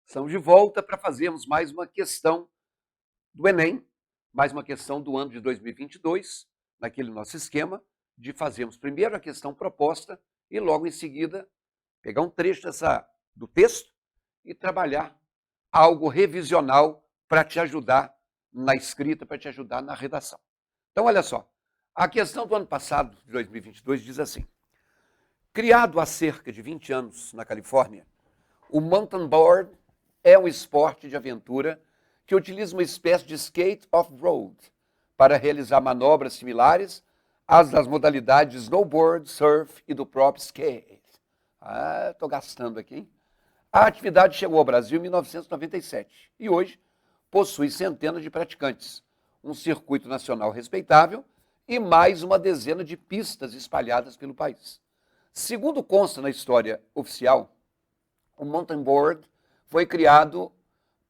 Estamos de volta para fazermos mais uma questão do Enem, mais uma questão do ano de 2022, naquele nosso esquema de fazermos primeiro a questão proposta e logo em seguida pegar um trecho do texto e trabalhar algo revisional para te ajudar na escrita, para te ajudar na redação. Então, olha só, a questão do ano passado, de 2022, diz assim: criado há cerca de 20 anos na Califórnia, o mountain board é um esporte de aventura que utiliza uma espécie de skate off-road para realizar manobras similares às das modalidades snowboard, surf e do próprio skate. Ah, estou gastando aqui, hein? A atividade chegou ao Brasil em 1997 e hoje possui centenas de praticantes, um circuito nacional respeitável e mais uma dezena de pistas espalhadas pelo país. Segundo consta na história oficial, o mountain board foi criado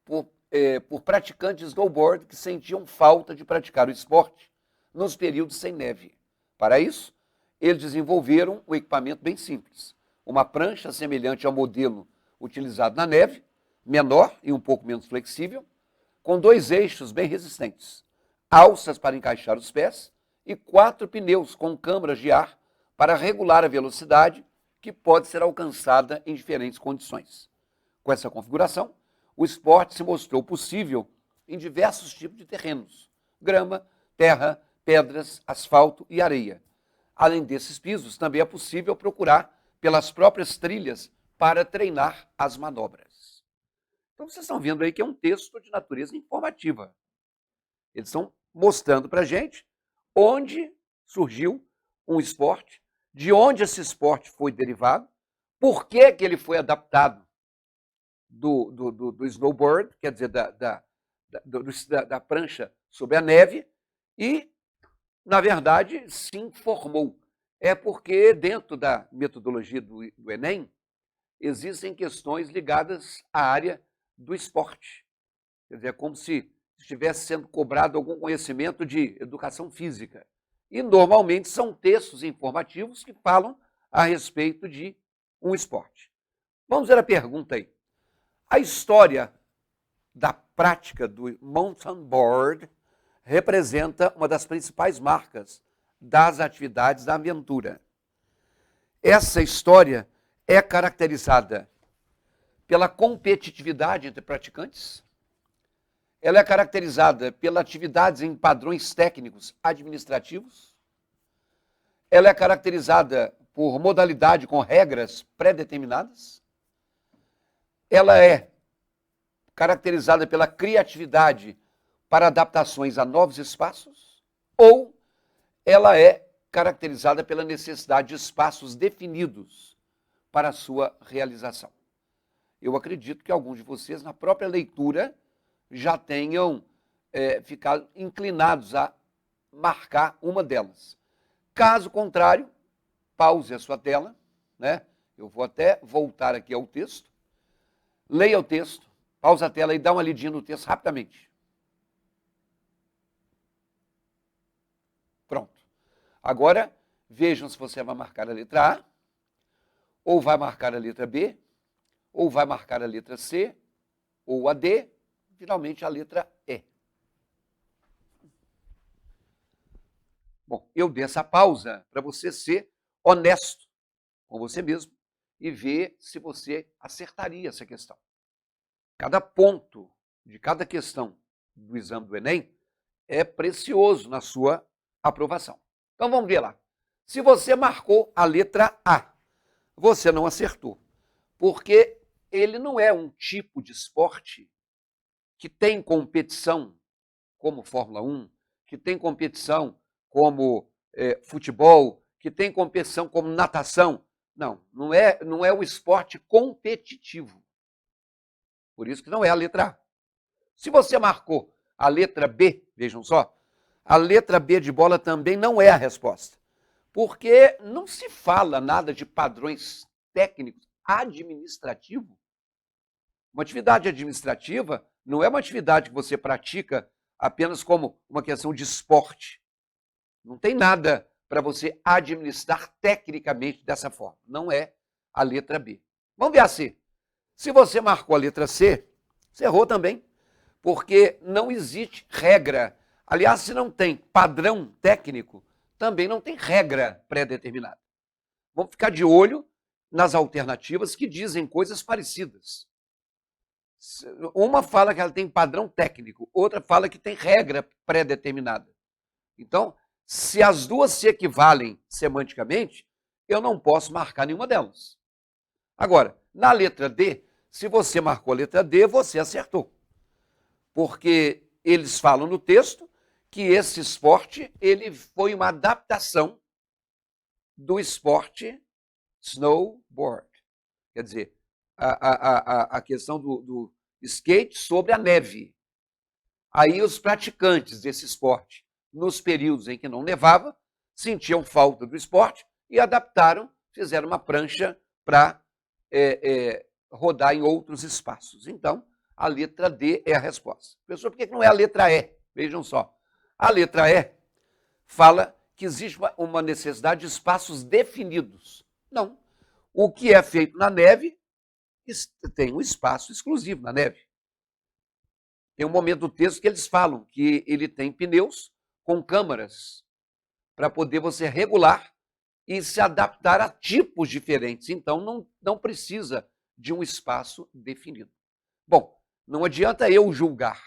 por praticantes de snowboard que sentiam falta de praticar o esporte nos períodos sem neve. Para isso, eles desenvolveram um equipamento bem simples, uma prancha semelhante ao modelo utilizado na neve, menor e um pouco menos flexível, com 2 eixos bem resistentes, alças para encaixar os pés e 4 pneus com câmaras de ar para regular a velocidade que pode ser alcançada em diferentes condições. Com essa configuração, o esporte se mostrou possível em diversos tipos de terrenos: grama, terra, pedras, asfalto e areia. Além desses pisos, também é possível procurar pelas próprias trilhas para treinar as manobras. Então, vocês estão vendo aí que é um texto de natureza informativa. Eles estão mostrando para a gente onde surgiu um esporte, de onde esse esporte foi derivado, por que ele foi adaptado do snowboard, quer dizer, da prancha sobre a neve, e, na verdade, se informou. É porque, dentro da metodologia do Enem, existem questões ligadas à área do esporte. Quer dizer, é como se estivesse sendo cobrado algum conhecimento de educação física. E, normalmente, são textos informativos que falam a respeito de um esporte. Vamos ver a pergunta aí. A história da prática do mountain board representa uma das principais marcas das atividades da aventura. Essa história é caracterizada pela competitividade entre praticantes, ela é caracterizada pelas atividades em padrões técnicos administrativos, ela é caracterizada por modalidade com regras pré-determinadas, ela é caracterizada pela criatividade para adaptações a novos espaços, ou ela é caracterizada pela necessidade de espaços definidos para a sua realização. Eu acredito que alguns de vocês, na própria leitura, já tenham ficado inclinados a marcar uma delas. Caso contrário, pause a sua tela, né? Eu vou até voltar aqui ao texto. Leia o texto, pausa a tela e dá uma lidinha no texto rapidamente. Pronto. Agora, vejam se você vai marcar a letra A, ou vai marcar a letra B, ou vai marcar a letra C, ou a D, finalmente a letra E. Bom, eu dei essa pausa para você ser honesto com você mesmo e ver se você acertaria essa questão. Cada ponto de cada questão do exame do Enem é precioso na sua aprovação. Então vamos ver lá. Se você marcou a letra A, você não acertou, porque ele não é um tipo de esporte que tem competição como Fórmula 1, que tem competição como futebol, que tem competição como natação. Não é o esporte competitivo. Por isso que não é a letra A. Se você marcou a letra B, vejam só, a letra B de bola também não é a resposta. Porque não se fala nada de padrões técnicos administrativos. Uma atividade administrativa não é uma atividade que você pratica apenas como uma questão de esporte. Não tem nada para você administrar tecnicamente dessa forma. Não é a letra B. Vamos ver a C. Se você marcou a letra C, você errou também, porque não existe regra. Aliás, se não tem padrão técnico, também não tem regra pré-determinada. Vamos ficar de olho nas alternativas que dizem coisas parecidas. Uma fala que ela tem padrão técnico, outra fala que tem regra pré-determinada. Então, se as duas se equivalem semanticamente, eu não posso marcar nenhuma delas. Agora, na letra D, se você marcou a letra D, você acertou. Porque eles falam no texto que esse esporte ele foi uma adaptação do esporte snowboard. Quer dizer, a questão do skate sobre a neve. Aí os praticantes desse esporte, nos períodos em que não nevava, sentiam falta do esporte e adaptaram, fizeram uma prancha para rodar em outros espaços. Então, a letra D é a resposta. Pessoal, por que não é a letra E? Vejam só. A letra E fala que existe uma necessidade de espaços definidos. Não. O que é feito na neve tem um espaço exclusivo na neve. Tem um momento do texto que eles falam que ele tem pneus com câmaras para poder você regular e se adaptar a tipos diferentes. Então, não precisa de um espaço definido. Bom, não adianta eu julgar,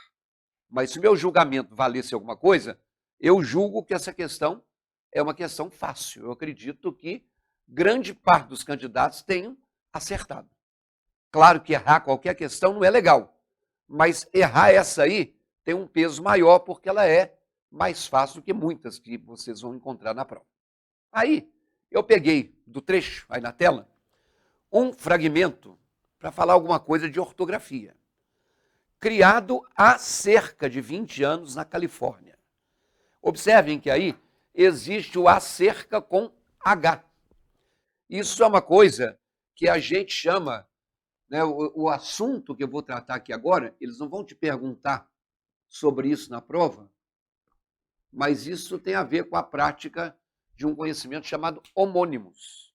mas se o meu julgamento valesse alguma coisa, eu julgo que essa questão é uma questão fácil. Eu acredito que grande parte dos candidatos tenham acertado. Claro que errar qualquer questão não é legal, mas errar essa aí tem um peso maior porque ela é mais fácil do que muitas que vocês vão encontrar na prova. Aí, eu peguei do trecho aí na tela um fragmento para falar alguma coisa de ortografia. Criado há cerca de 20 anos na Califórnia. Observem que aí existe o acerca com H. Isso é uma coisa que a gente chama, né, o assunto que eu vou tratar aqui agora, eles não vão te perguntar sobre isso na prova, mas isso tem a ver com a prática de um conhecimento chamado homônimos.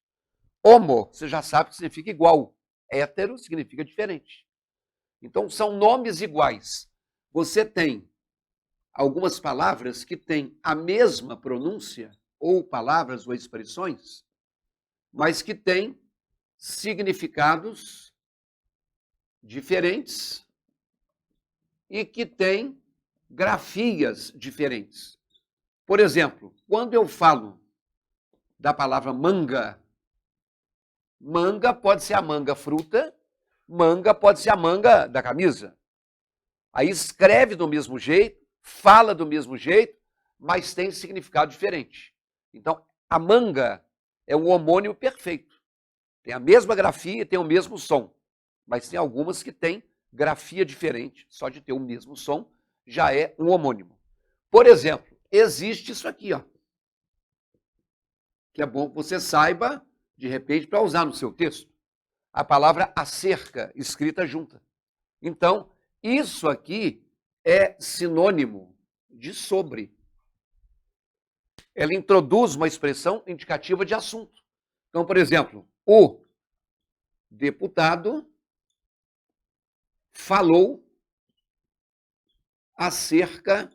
Homo, você já sabe que significa igual. Hétero significa diferente. Então, são nomes iguais. Você tem algumas palavras que têm a mesma pronúncia, ou palavras ou expressões, mas que têm significados diferentes e que têm grafias diferentes. Por exemplo, quando eu falo da palavra manga, manga pode ser a manga fruta, manga pode ser a manga da camisa. Aí escreve do mesmo jeito, fala do mesmo jeito, mas tem significado diferente. Então, a manga é um homônimo perfeito. Tem a mesma grafia e tem o mesmo som, mas tem algumas que têm grafia diferente, só de ter o mesmo som já é um homônimo. Por exemplo, existe isso aqui, ó, que é bom que você saiba, de repente, para usar no seu texto. A palavra acerca, escrita junta. Então, isso aqui é sinônimo de sobre. Ela introduz uma expressão indicativa de assunto. Então, por exemplo, o deputado falou acerca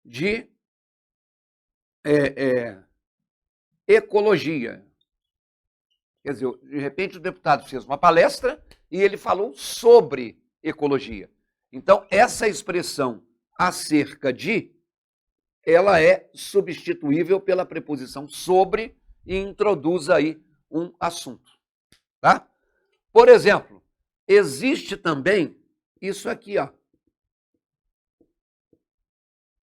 de ecologia. Quer dizer, de repente o deputado fez uma palestra e ele falou sobre ecologia. Então, essa expressão acerca de, ela é substituível pela preposição sobre e introduz aí um assunto. Tá? Por exemplo, existe também isso aqui, ó.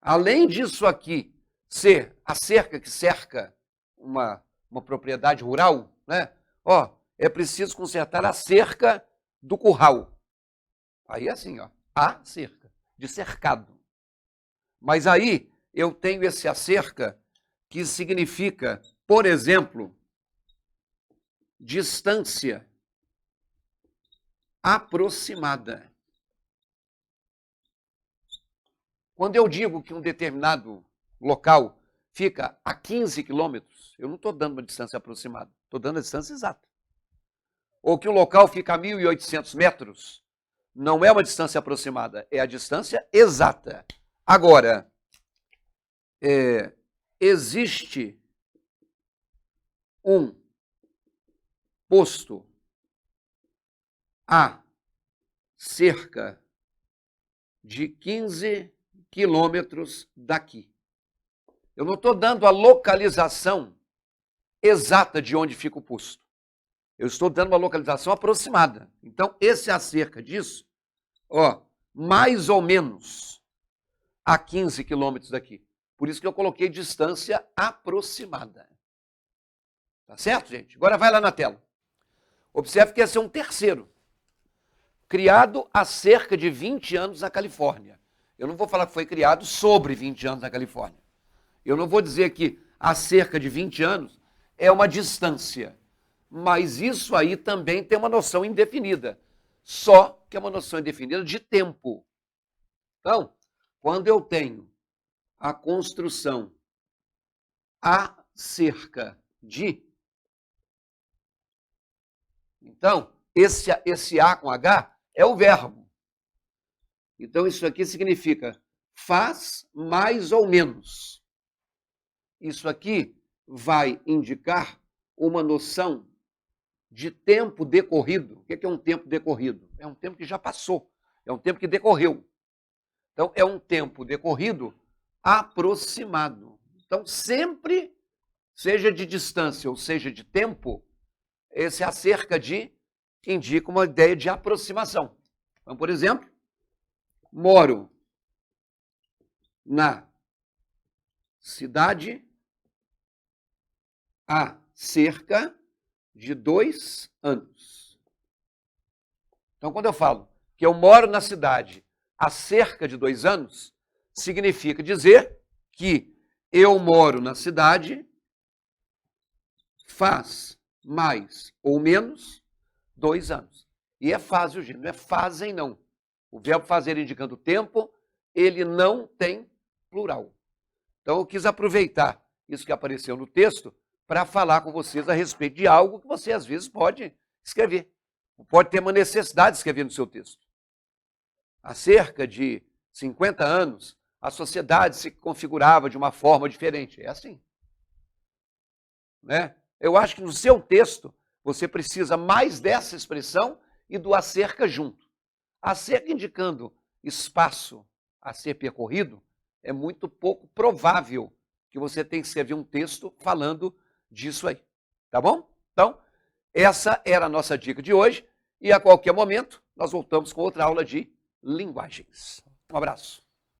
Além disso aqui ser a cerca que cerca uma propriedade rural, né? Ó, é preciso consertar a cerca do curral. Aí é assim, ó, a cerca, de cercado. Mas aí eu tenho esse acerca que significa, por exemplo, distância aproximada. Quando eu digo que um determinado local fica a 15 quilômetros, eu não estou dando uma distância aproximada, estou dando a distância exata. ou que o local fica a 1.800 metros, não é uma distância aproximada, é a distância exata. Agora, existe um posto a cerca de 15 quilômetros daqui. Eu não estou dando a localização exata de onde fica o posto. Eu estou dando uma localização aproximada. Então, esse acerca disso, mais ou menos a 15 quilômetros daqui. Por isso que eu coloquei distância aproximada. Tá certo, gente? Agora vai lá na tela. Observe que esse é um terceiro, criado há cerca de 20 anos na Califórnia. Eu não vou falar que foi criado sobre 20 anos na Califórnia. Eu não vou dizer que há cerca de 20 anos é uma distância. Mas isso aí também tem uma noção indefinida. Só que é uma noção indefinida de tempo. Então, quando eu tenho a construção a cerca de... Então, esse A com H é o verbo. Então, isso aqui significa faz mais ou menos. Isso aqui vai indicar uma noção de tempo decorrido. O que é um tempo decorrido? É um tempo que já passou, é um tempo que decorreu. Então, é um tempo decorrido aproximado. Então, sempre, seja de distância ou seja de tempo, esse acerca de indica uma ideia de aproximação. Então, por exemplo, moro na cidade há cerca de 2 anos. Então, quando eu falo que eu moro na cidade há cerca de 2 anos, significa dizer que eu moro na cidade faz mais ou menos 2 anos. E é faz, gente, não é fazem, não. O verbo fazer indicando tempo, ele não tem plural. Então, eu quis aproveitar isso que apareceu no texto para falar com vocês a respeito de algo que você, às vezes, pode escrever. Pode ter uma necessidade de escrever no seu texto. Há cerca de 50 anos, a sociedade se configurava de uma forma diferente. É assim. Né? Eu acho que no seu texto, você precisa mais dessa expressão e do acerca junto. Acerca indicando espaço a ser percorrido, é muito pouco provável que você tenha que escrever um texto falando disso aí, tá bom? Então, essa era a nossa dica de hoje e a qualquer momento nós voltamos com outra aula de linguagens. Um abraço.